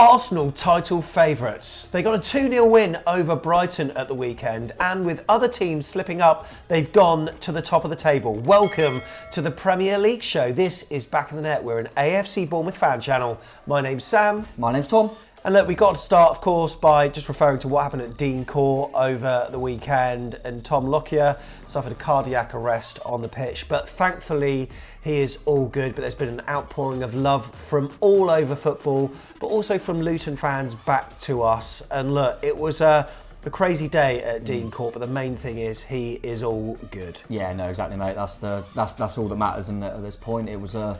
Arsenal title favourites. They got a 2-0 win over Brighton at the weekend, and with other teams slipping up, they've gone to the top of the table. Welcome to the Premier League show. This is Back in the Net. We're an AFC Bournemouth fan channel. My name's Sam. My name's Tom. And look, we got to start, of course, by just referring to what happened at Dean Court over the weekend. And Tom Lockyer suffered a cardiac arrest on the pitch. But thankfully, he is all good. But there's been an outpouring of love from all over football, but also from Luton fans back to us. And look, it was a crazy day at Dean Court, but the main thing is he is all good. Yeah, no, exactly, mate. That's all that matters. And at this point, it was real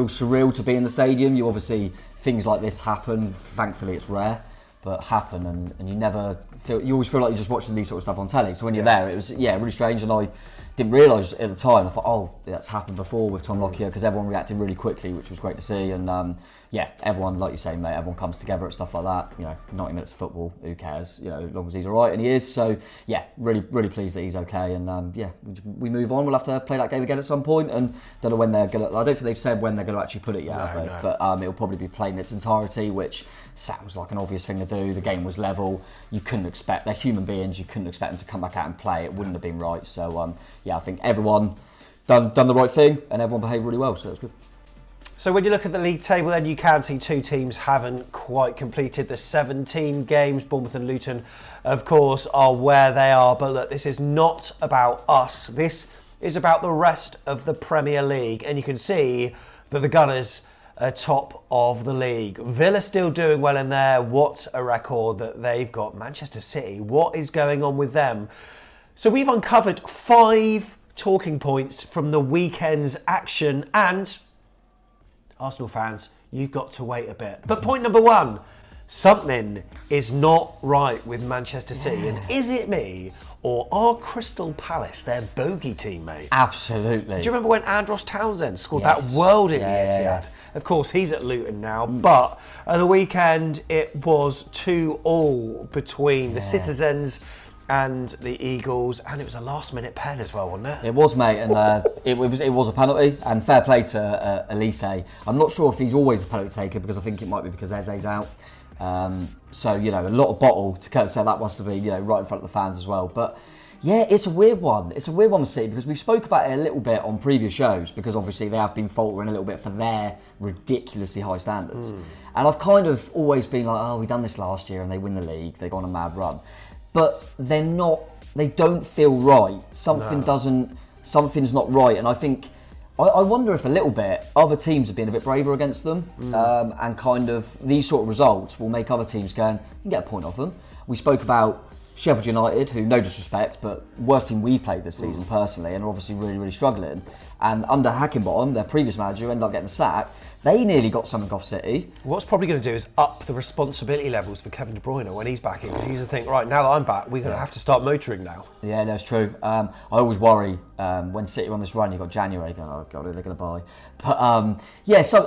surreal to be in the stadium. You obviously, things like this happen. Thankfully, it's rare, but happen, and you never feel. You always feel like you're just watching these sort of stuff on telly. So when you're there, it was really strange, and I didn't realise at the time. I thought, oh, that's happened before with Tom Lockyer, because everyone reacted really quickly, which was great to see. And everyone, like you say, mate, everyone comes together at stuff like that. 90 minutes of football, who cares? As long as he's all right, and he is. So really, really pleased that he's okay. And we move on. We'll have to play that game again at some point, and don't know when they're gonna. I don't think they've said when they're gonna actually put it yet, have they? No. But it'll probably be played in its entirety, which sounds like an obvious thing to do. The game was level. You couldn't expect. They're human beings. You couldn't expect them to come back out and play. It wouldn't have been right. So I think everyone done the right thing, and everyone behaved really well. So it's good. So when you look at the league table, then you can see two teams haven't quite completed the 17 games. Bournemouth and Luton, of course, are where they are. But look, this is not about us. This is about the rest of the Premier League. And you can see that the Gunners are top of the league. Villa still doing well in there. What a record that they've got. Manchester City, what is going on with them? So we've uncovered 5 talking points from the weekend's action, and Arsenal fans, you've got to wait a bit. But point number 1, something is not right with Manchester City. And is it me, or are Crystal Palace their bogey team, mate? Absolutely. Do you remember when Andros Townsend scored that world in the Etihad? Yeah. Of course, he's at Luton now. But at the weekend, it was 2-2 between the Citizens and the Eagles, and it was a last-minute pen as well, wasn't it? It was, mate, and it was a penalty, and fair play to Elise. I'm not sure if he's always the penalty taker, because I think it might be because Eze's out. So, a lot of bottle to kind of say that must have been, right in front of the fans as well. But, yeah, it's a weird one. It's a weird one with City, because we've spoke about it a little bit on previous shows, because obviously they have been faltering a little bit for their ridiculously high standards. And I've kind of always been like, oh, we done this last year, and they win the league, they go on a mad run. But they don't feel right. Something's not right. And I think, I wonder if a little bit, other teams have been a bit braver against them. And kind of these sort of results will make other teams go, you can get a point off them. We spoke about Sheffield United, who, no disrespect, but worst team we've played this season personally, and are obviously really, really struggling. And under Hackinbottom, their previous manager, who ended up getting the sack, they nearly got something off City. What's probably going to do is up the responsibility levels for Kevin De Bruyne when he's back in, because he's going to think, right, now that I'm back, we're going to have to start motoring now. Yeah, that's true. I always worry when City are on this run, you've got January, going, oh God, who are they going to buy? But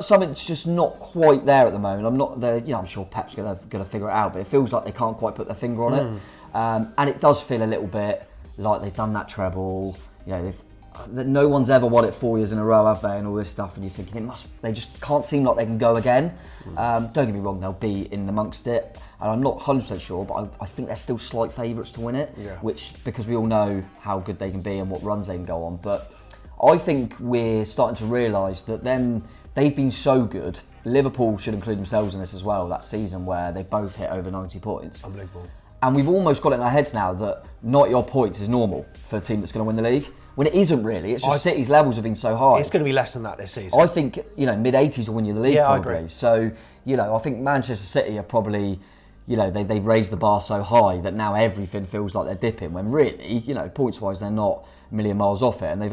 something's just not quite there at the moment. I'm not there, I'm sure Pep's going to figure it out, but it feels like they can't quite put their finger on it. And it does feel a little bit like they've done that treble, no one's ever won it 4 years in a row, have they? And all this stuff, and you're thinking they just can't seem like they can go again. Don't get me wrong, they'll be in amongst it, and I'm not 100% sure, but I think they're still slight favourites to win it. Which, because we all know how good they can be and what runs they can go on. But I think we're starting to realise that they've been so good. Liverpool should include themselves in this as well. That season where they both hit over 90 points. Unbelievable. And we've almost got it in our heads now that 90 points is normal for a team that's going to win the league. When it isn't really, it's just City's levels have been so high. It's going to be less than that this season. I think, mid-80s will win you the league probably. I agree. So, I think Manchester City are probably, they've raised the bar so high that now everything feels like they're dipping, when really, points-wise, they're not a million miles off it. And I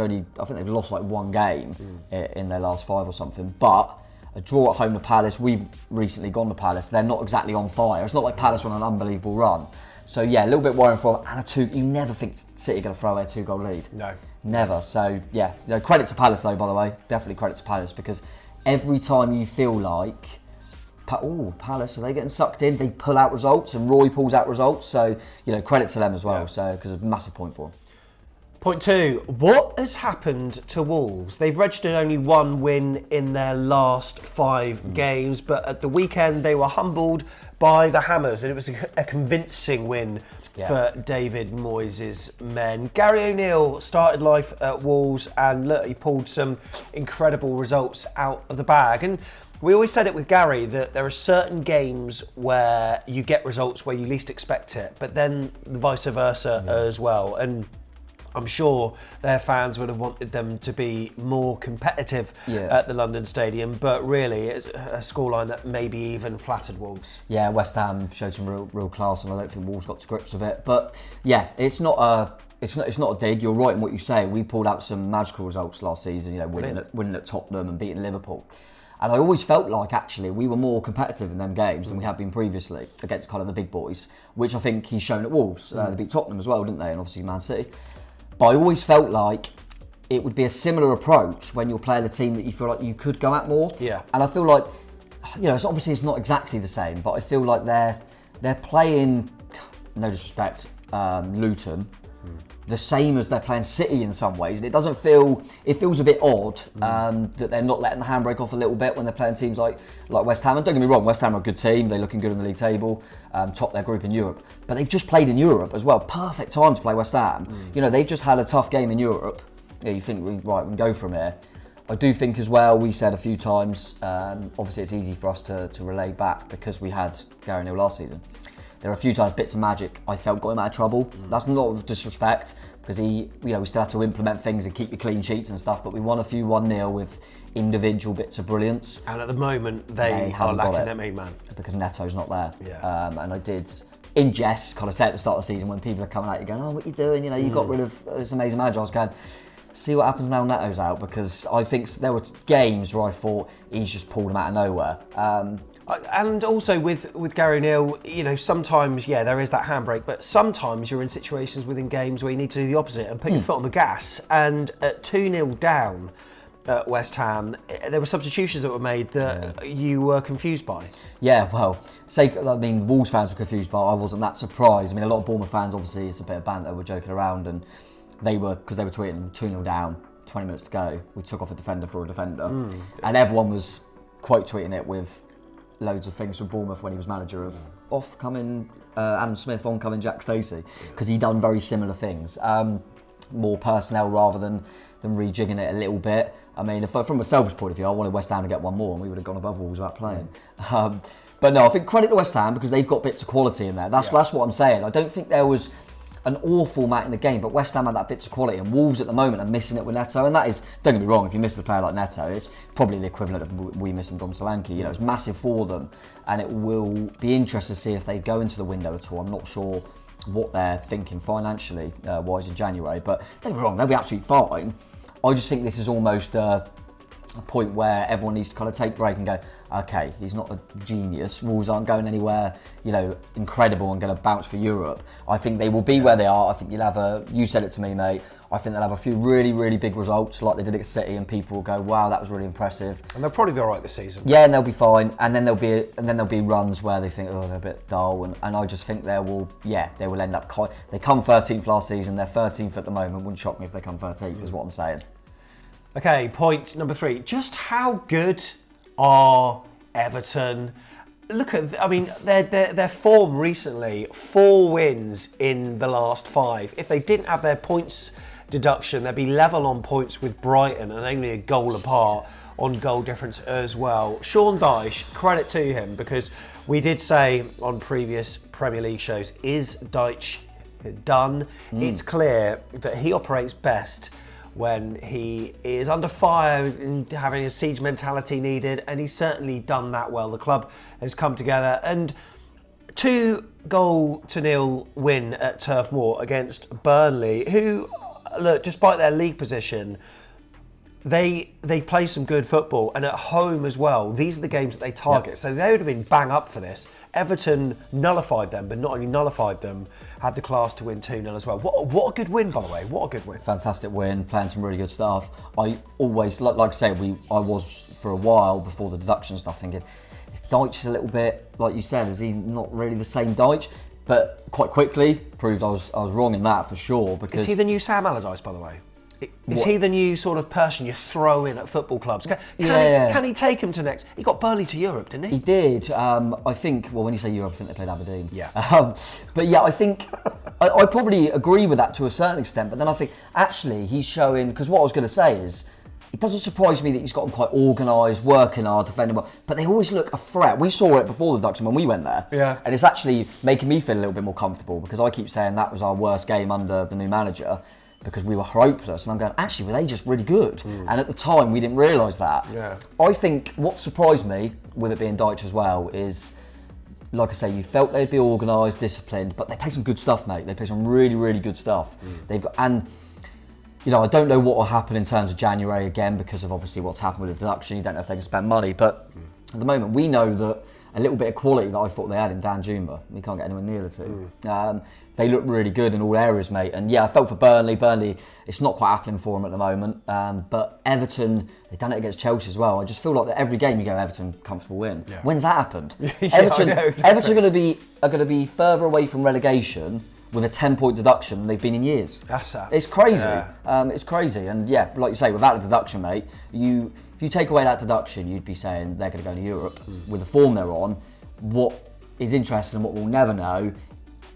think they've lost like one game in their last 5 or something. But a draw at home to Palace, we've recently gone to Palace, they're not exactly on fire. It's not like Palace are on an unbelievable run. So yeah, a little bit worrying for them. And you never think City are going to throw away a 2-goal lead. No. Never. So yeah, credit to Palace though, by the way. Definitely credit to Palace, because every time you feel like, Palace, are they getting sucked in? They pull out results, and Roy pulls out results. So, credit to them as well. So, because it's a massive point for them. Point 2, what has happened to Wolves? They've registered only one win in their last 5 games, but at the weekend they were humbled by the Hammers, and it was a convincing win for David Moyes' men. Gary O'Neill started life at Wolves, and look, he pulled some incredible results out of the bag. And we always said it with Gary that there are certain games where you get results where you least expect it, but then vice versa as well. And I'm sure their fans would have wanted them to be more competitive at the London Stadium, but really it's a scoreline that maybe even flattered Wolves. Yeah, West Ham showed some real class, and I don't think Wolves got to grips with it. But yeah, it's not a dig. You're right in what you say. We pulled out some magical results last season. Winning at Tottenham and beating Liverpool. And I always felt like actually we were more competitive in them games than we had been previously against kind of the big boys, which I think he's shown at Wolves. They beat Tottenham as well, didn't they? And obviously Man City. But I always felt like it would be a similar approach when you're playing a team that you feel like you could go at more. Yeah. And I feel like, it's not exactly the same, but I feel like they're playing, no disrespect, Luton, the same as they're playing City in some ways. And it feels a bit odd that they're not letting the handbrake off a little bit when they're playing teams like West Ham. And don't get me wrong, West Ham are a good team. They're looking good in the league table, top their group in Europe. But they've just played in Europe as well. Perfect time to play West Ham. They've just had a tough game in Europe. You think, we can go from here. I do think as well, we said a few times, obviously it's easy for us to relay back because we had Gary O'Neill last season. There are a few times bits of magic I felt got him out of trouble. That's not of disrespect because we still had to implement things and keep your clean sheets and stuff, but we won a few 1-0 with individual bits of brilliance. And at the moment, they are lacking their main man. Because Neto's not there. Yeah. And I did, in jest, kind of say at the start of the season when people are coming at you going, what are you doing? You got rid of this amazing manager. I was going, see what happens now Neto's out, because I think there were games where I thought he's just pulled him out of nowhere. And also with Gary O'Neill, sometimes, there is that handbrake, but sometimes you're in situations within games where you need to do the opposite and put your foot on the gas. And at 2-0 down at West Ham, there were substitutions that were made that you were confused by. Yeah, well, Wolves fans were confused, but I wasn't that surprised. A lot of Bournemouth fans, obviously, it's a bit of banter, were joking around, and they were tweeting 2-0 down, 20 minutes to go, we took off a defender for a defender. And everyone was quote tweeting it with loads of things from Bournemouth when he was manager of off coming Adam Smith, on coming Jack Stacey, because he'd done very similar things, more personnel rather than rejigging it a little bit. From a selfish point of view, I wanted West Ham to get one more and we would have gone above Wolves without playing. But no, I think credit to West Ham because they've got bits of quality in there. That's what I'm saying. I don't think there was an awful amount in the game, but West Ham had that bits of quality, and Wolves at the moment are missing it with Neto, and that is, don't get me wrong, if you miss a player like Neto, it's probably the equivalent of we missing Dom Solanke. It's massive for them, and it will be interesting to see if they go into the window at all. I'm not sure what they're thinking financially wise in January, but don't get me wrong, they'll be absolutely fine. I just think this is almost a point where everyone needs to kind of take a break and go, okay, he's not a genius. Wolves aren't going anywhere, incredible and going to bounce for Europe. I think they will be where they are. I think you said it to me, mate, I think they'll have a few really, really big results like they did at City, and people will go, wow, that was really impressive. And they'll probably be all right this season. Yeah, and they'll be fine. And then there'll be runs where they think, they're a bit dull. And I just think they will end up, they come 13th last season, they're 13th at the moment. Wouldn't shock me if they come 13th, is what I'm saying. Okay, point number 3. Just how good are Everton? Look at, their form recently, 4 wins in the last 5. If they didn't have their points deduction, they'd be level on points with Brighton and only a goal apart on goal difference as well. Sean Dyche, credit to him, because we did say on previous Premier League shows, is Dyche done? It's clear that he operates best when he is under fire and having a siege mentality needed, and he's certainly done that well. The club has come together, and 2-0 win at Turf Moor against Burnley, who, look, despite their league position, they play some good football, and at home as well. These are the games that they target, so they would have been bang up for this. Everton nullified them, but not only nullified them, had the class to win 2-0 as well. What a good win, by the way. What a good win. Fantastic win, playing some really good stuff. I always, like I say, I was for a while before the deduction stuff thinking, is Dyche a little bit, like you said, is he not really the same Dyche? But quite quickly proved I was wrong in that for sure. Because is he the new Sam Allardyce, by the way? Is he the new sort of person you throw in at football clubs? Can he take him to next? He got Burnley to Europe, didn't he? He did. I think, well, when you say Europe, I think they played Aberdeen. Yeah. But yeah, I think, I probably agree with that to a certain extent, but then I think, actually, he's showing, because what I was going to say is, it doesn't surprise me that he's got them quite organised, working hard, defending well, but they always look a threat. We saw it before the deduction when we went there. Yeah. And it's actually making me feel a little bit more comfortable, because I keep saying that was our worst game under the new manager, because we were hopeless, and I'm going, actually, were they just really good? And at the time, we didn't realise that. Yeah. I think what surprised me, with it being Dyche as well, is, like I say, you felt they'd be organised, disciplined, but they play some good stuff, mate. They play some really, really good stuff. They've got, and you know, I don't know what will happen in terms of January again, because of obviously what's happened with the deduction. You don't know if they can spend money, but at the moment, we know that a little bit of quality that I thought they had in Dan Juma, we can't get anywhere near the two. They look really good in all areas, mate. And yeah, I felt for Burnley. Burnley, it's not quite happening for them at the moment. But Everton, they've done it against Chelsea as well. I just feel like that every game you go, Everton, comfortable win. Yeah. When's that happened? Everton, exactly. Everton are going to be further away from relegation with a 10-point deduction than they've been in years. That's that. It's crazy. Yeah. It's crazy. And yeah, like you say, without a deduction, mate, if you take away that deduction, you'd be saying they're going to go to Europe. With the form they're on, what is interesting and what we'll never know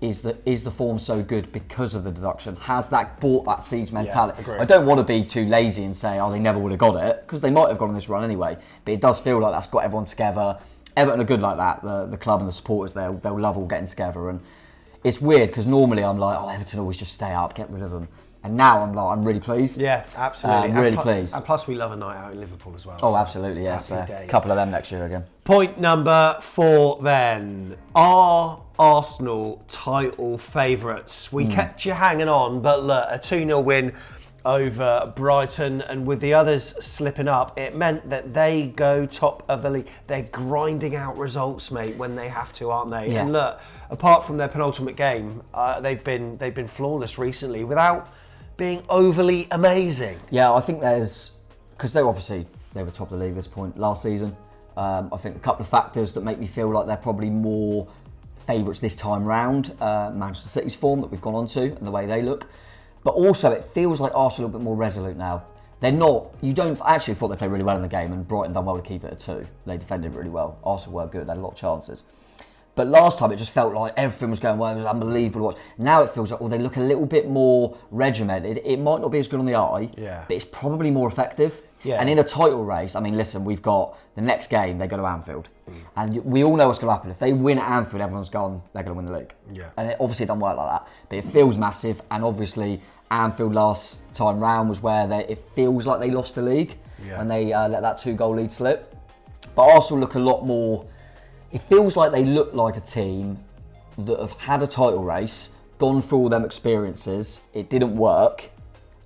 is the form so good because of the deduction? Has that brought that siege mentality? Yeah, I don't want to be too lazy and say, oh, they never would have got it, because they might have gone on this run anyway. But it does feel like that's got everyone together. Everton are good like that. The club and the supporters, they'll love all getting together. And it's weird, because normally I'm like, oh, Everton always just stay up, get rid of them. And now I'm like, I'm really pleased. Yeah, absolutely. I'm really pleased. And plus we love a night out in Liverpool as well. Oh, so absolutely, yes. A couple of them next year again. Point number 4 then. Are Arsenal title favourites? We kept you hanging on, but look, a 2-0 win over Brighton, and with the others slipping up, it meant that they go top of the league. They're grinding out results, mate, when they have to, aren't they? Yeah. And look, apart from their penultimate game, they've been flawless recently without being overly amazing. Yeah, I think because they were top of the league at this point last season. I think a couple of factors that make me feel like they're probably more favourites this time round. Manchester City's form that we've gone on to and the way they look. But also it feels like Arsenal are a little bit more resolute now. They're not, you don't, I actually thought they played really well in the game, and Brighton done well to keep it at 2. They defended really well. Arsenal were good, they had a lot of chances. But last time it just felt like everything was going well, it was unbelievable to watch. Now it feels like, they look a little bit more regimented. It might not be as good on the eye, but it's probably more effective. Yeah. And in a title race, I mean, listen, we've got the next game, they go to Anfield. And we all know what's going to happen. If they win at Anfield, everyone's gone, they're going to win the league. Yeah. And obviously it doesn't work like that. But it feels massive, and obviously Anfield last time round was where it feels like they lost the league, and they let that 2-goal lead slip. But Arsenal look a lot more, it feels like they look like a team that have had a title race, gone through all them experiences, it didn't work,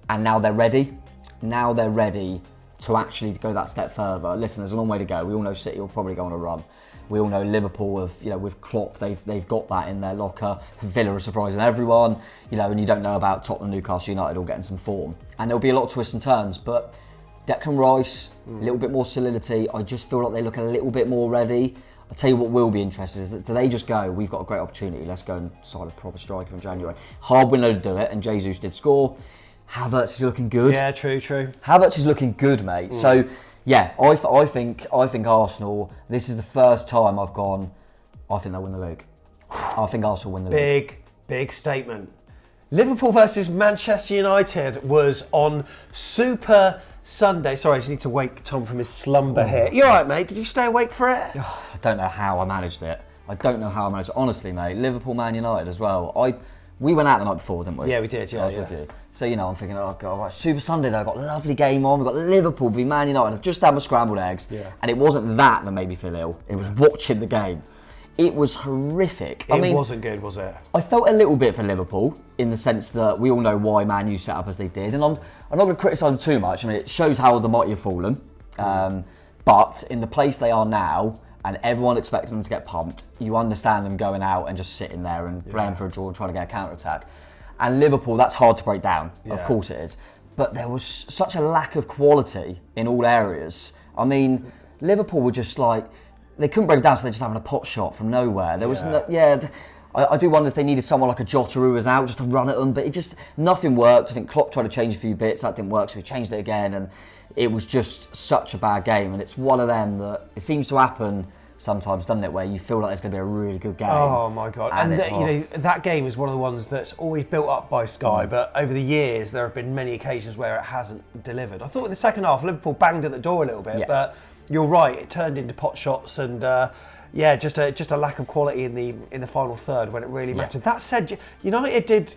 and now they're ready. Now they're ready to actually go that step further. Listen, there's a long way to go. We all know City will probably go on a run. We all know Liverpool with Klopp, they've got that in their locker. Villa are surprising everyone, and you don't know about Tottenham, Newcastle United all getting some form. And there'll be a lot of twists and turns, but Declan Rice, a little bit more solidity. I just feel like they look a little bit more ready. I'll tell you what will be interesting is that do they just go, we've got a great opportunity, let's go and sign a proper striker in January. Hard window to do it, and Jesus did score. Havertz is looking good. Yeah, true. Havertz is looking good, mate. So, yeah, I think Arsenal, this is the first time I've gone, I think they'll win the league. I think Arsenal win the league. Big statement. Liverpool versus Manchester United was on Super Sunday. Sorry, I just need to wake Tom from his slumber here. You all right, mate? Did you stay awake for it? I don't know how I managed it. Honestly, mate, Liverpool, Man United as well. We went out the night before, didn't we? Yeah, we did. Yeah, I was with you. So, I'm thinking, oh, God, right, Super Sunday, though. I've got a lovely game on. We've got Liverpool v Man United. I've just had my scrambled eggs. Yeah. And it wasn't that made me feel ill. It was watching the game. It was horrific. It wasn't good, was it? I felt a little bit for Liverpool in the sense that we all know why Man U set up as they did. And I'm not going to criticise them too much. I mean, it shows how the mighty have fallen. But in the place they are now, and everyone expects them to get pumped, you understand them going out and just sitting there and playing for a draw and trying to get a counter-attack. And Liverpool, that's hard to break down. Yeah. Of course it is. But there was such a lack of quality in all areas. I mean, Liverpool were just like, they couldn't break down, so they're just having a pot shot from nowhere. There was I do wonder if they needed someone like a Jota who was out just to run at them, but nothing worked. I think Klopp tried to change a few bits, that didn't work, so he changed it again, and it was just such a bad game. And it's one of them that it seems to happen sometimes, doesn't it, where you feel like it's going to be a really good game. Oh my God. And that game is one of the ones that's always built up by Sky, but over the years there have been many occasions where it hasn't delivered. I thought in the second half Liverpool banged at the door a little bit, but you're right, it turned into pot shots and just a lack of quality in the final third when it really mattered. That said, United did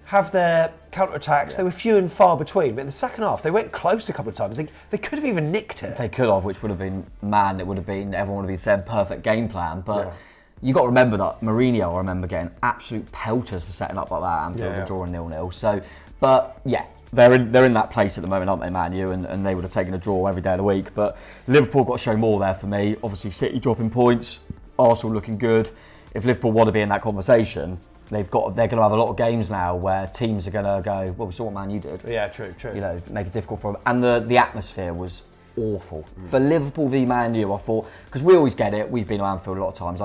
have their counter-attacks. They were few and far between, but in the second half they went close a couple of times. They could have even nicked it. They could have, which would have been it would have been, everyone would have been saying perfect game plan, but you got to remember that Mourinho, I remember getting absolute pelters for setting up like that and for drawing 0-0. So, but yeah, they're in that place at the moment, aren't they, Man U? And they would have taken a draw every day of the week. But Liverpool got to show more there for me. Obviously, City dropping points, Arsenal looking good. If Liverpool want to be in that conversation, they're going to have a lot of games now where teams are going to go, well, we saw what Man U did. Yeah, true. Make it difficult for them. And the atmosphere was awful. For Liverpool v Man U, I thought, because we always get it, we've been to Anfield a lot of times,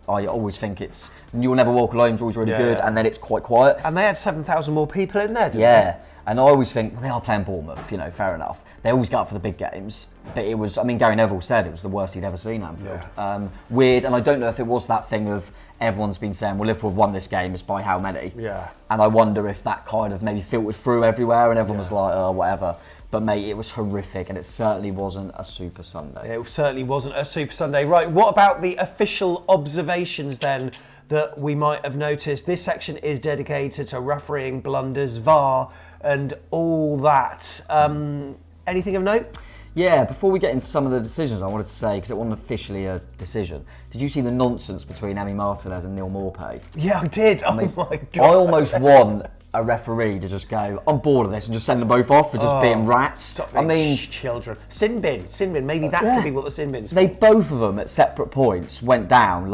I always think it's, You'll Never Walk Alone's always really good, and then it's quite quiet. And they had 7,000 more people in there, didn't they? And I always think, well, they are playing Bournemouth, fair enough. They always get up for the big games. But it was, Gary Neville said it was the worst he'd ever seen Anfield. Weird, and I don't know if it was that thing of everyone's been saying, well, Liverpool have won this game, it's by how many? Yeah. And I wonder if that kind of maybe filtered through everywhere and everyone was like, oh, whatever. But mate, it was horrific and it certainly wasn't a Super Sunday. It certainly wasn't a Super Sunday. Right, what about the official observations then that we might have noticed? This section is dedicated to refereeing blunders, VAR and all that. Anything of note? Yeah, before we get into some of the decisions, I wanted to say, because it wasn't officially a decision, did you see the nonsense between Emi Martinez and Neil Maupay? Yeah, I did. My God. I almost want a referee to just go, I'm bored of this, and just send them both off for just being rats. Stop being children. Sin bin, maybe that could be what the sin bin's for. They both of them at separate points went down.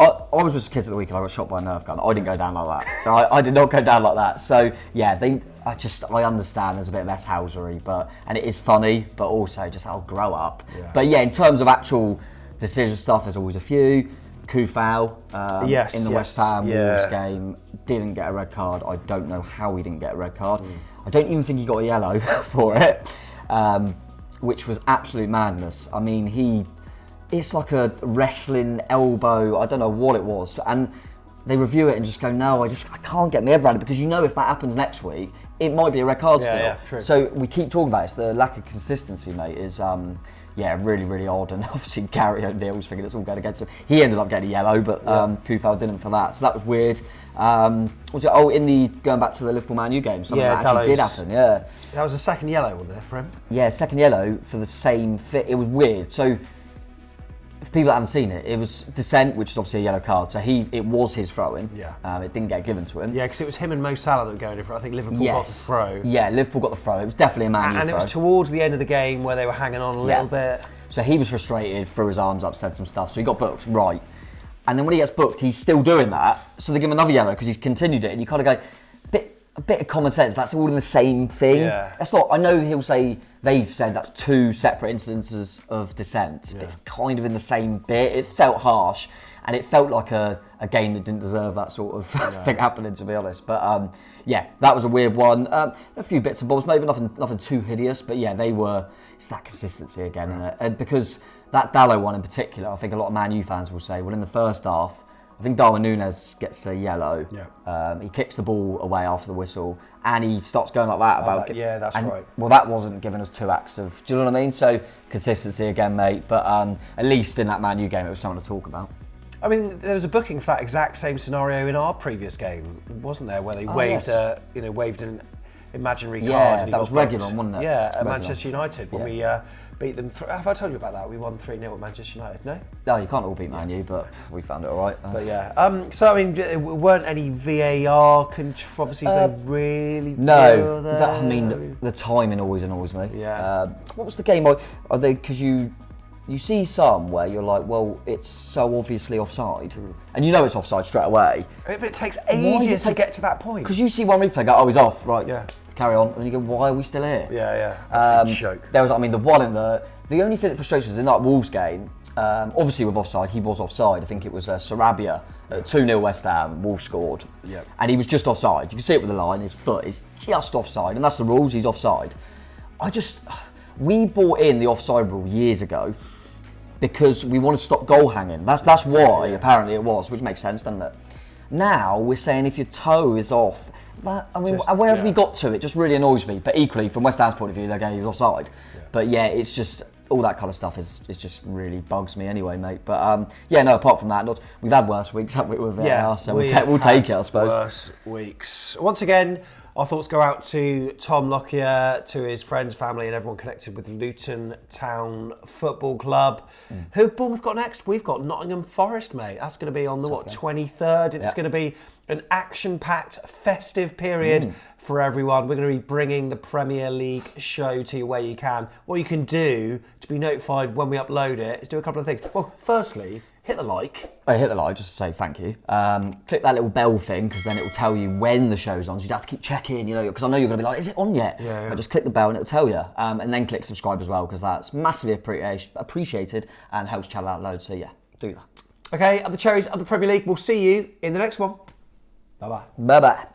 I was just a kid at the weekend, I got shot by a Nerf gun. I didn't go down like that. I did not go down like that. So yeah, I understand there's a bit less housery, and it is funny, but also just I'll grow up. Yeah. But yeah, in terms of actual decision stuff, there's always a few. Coufal in the West Ham Wolves game didn't get a red card. I don't know how he didn't get a red card. I don't even think he got a yellow for it, which was absolute madness. It's like a wrestling elbow. I don't know what it was, and they review it and just go, no, I can't get my head around it, because if that happens next week, it might be a red card still. Yeah, true. So we keep talking about it. It's the lack of consistency, mate, is really, really odd. And obviously Gary O'Neill's thinking it's all going against him. He ended up getting a yellow, but Coufal didn't for that. So that was weird. Going back to the Liverpool Man U game, something that actually did happen. Yeah, that was a second yellow, wasn't it, for him? Yeah, second yellow for the same fit. It was weird. So for people that haven't seen it, it was dissent, which is obviously a yellow card. So it was his throw-in. Yeah. It didn't get given to him. Yeah, because it was him and Mo Salah that were going in for it. I think Liverpool got the throw. Yeah, Liverpool got the throw. It was definitely a Man U throw. And it was towards the end of the game where they were hanging on a little bit. So he was frustrated, threw his arms up, said some stuff. So he got booked, right. And then when he gets booked, he's still doing that. So they give him another yellow because he's continued it. And you kind of go, a bit of common sense. That's all in the same thing. Yeah. That's not. I know they've said that's two separate instances of dissent. But it's kind of in the same bit. It felt harsh, and it felt like a game that didn't deserve that sort of thing happening, to be honest. But that was a weird one. A few bits and bobs, maybe nothing too hideous. But yeah, it's that consistency again, isn't it? And because that Dalot one in particular, I think a lot of Man U fans will say, well, in the first half, I think Darwin Núñez gets a yellow. Yeah. He kicks the ball away after the whistle, and he starts going like that. That's right. Well, that wasn't giving us two acts of. Do you know what I mean? So consistency again, mate. But at least in that Man U game, it was something to talk about. There was a booking for that exact same scenario in our previous game, wasn't there? Where they waved an imaginary card. Yeah, that was Regulon, wasn't it? Yeah, at Manchester United when we beat them. Have I told you about that? We won 3-0 at Manchester United. No. No, you can't all beat Man U, but we found it all right. But yeah. So weren't any VAR controversies? They really. No. The timing always annoys me. Yeah. What was the game? Are they? Because you see some where you're like, well, it's so obviously offside, and you know it's offside straight away. But it takes ages to get to that point. Because you see one replay, go, oh, he's off, right? Yeah. Carry on, and then you go, why are we still here? Yeah. Joke. There was, the one in the only thing that frustrates me was in that Wolves game. Obviously with offside, he was offside. I think it was Sarabia 2-0 West Ham, Wolves scored. Yep. And he was just offside. You can see it with the line, his foot is just offside. And that's the rules, he's offside. We brought in the offside rule years ago because we want to stop goal hanging. That's why, apparently, it was, which makes sense, doesn't it? Now, we're saying if your toe is off, where have we got to? It just really annoys me. But equally, from West Ham's point of view, they're going, he was offside. Yeah. But yeah, it's just, all that kind of stuff is just really bugs me anyway, mate. But apart from that, we've had worse weeks, haven't we, with VAR, so we'll take it, I suppose. Worse weeks. Once again, our thoughts go out to Tom Lockyer, to his friends, family, and everyone connected with Luton Town Football Club. Who have Bournemouth got next? We've got Nottingham Forest, mate. That's going to be on the 23rd. It's going to be an action-packed, festive period for everyone. We're going to be bringing the Premier League show to you where you can. What you can do to be notified when we upload it is do a couple of things. Well, firstly, hit the like. Hit the like, just to say thank you. Click that little bell thing, because then it will tell you when the show's on. So you'd have to keep checking, because I know you're going to be like, is it on yet? Yeah. Just click the bell and it'll tell you. And then click subscribe as well, because that's massively appreciated and helps channel out loads. So yeah, do that. Okay, at the cherries of the Premier League. We'll see you in the next one. Bye-bye. Bye-bye.